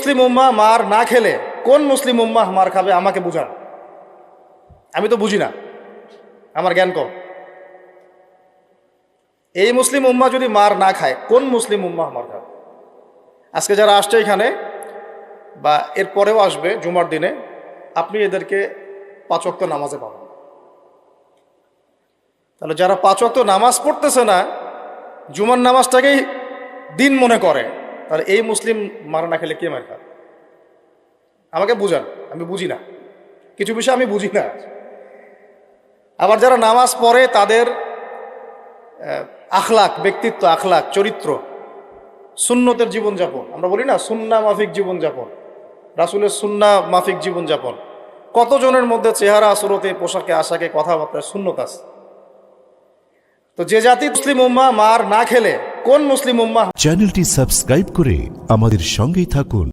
মুসলিম উম্মাহ মার না খেলে কোন মুসলিম উম্মাহ মার খাবে আমাকে বুঝান। আমি তো বুঝি না, আমার জ্ঞান কম। এই মুসলিম উম্মাহ যদি মার না খায় কোন মুসলিম উম্মাহ মার খাবে? আজকে যারা আসছে এখানে বা এর পরেও আসবে জুমার দিনে, আপনি এদেরকে 5 ওয়াক্ত নামাজে পাবেন। তাহলে যারা 5 ওয়াক্ত নামাজ পড়তেছে না, জুমার নামাজটাকেই দিন মনে করে, তাহলে এই মুসলিম মার না খেলে কে মার খাবে? আমাকে বুঝান, আমি বুঝি না, কিছু বিষয় আমি বুঝি না। আবার যারা নামাজ পড়ে তাদের আখলাক, ব্যক্তিত্ব, আখলাক, চরিত্র, সুন্নতের জীবনযাপন, আমরা বলি না সুন্না মাফিক জীবনযাপন, রাসূলের সুন্না মাফিক জীবনযাপন, কতজনের মধ্যে চেহারা, সুরতে, পোশাকে, আশাকে, কথাবার্তায় সুন্নত আছে। তো যে জাতি মুসলিম উম্মাহ মার না খেলে কোন মুসলিম উম্মাহ? চ্যানেলটি সাবস্ক্রাইব করে আমাদের সঙ্গেই থাকুন।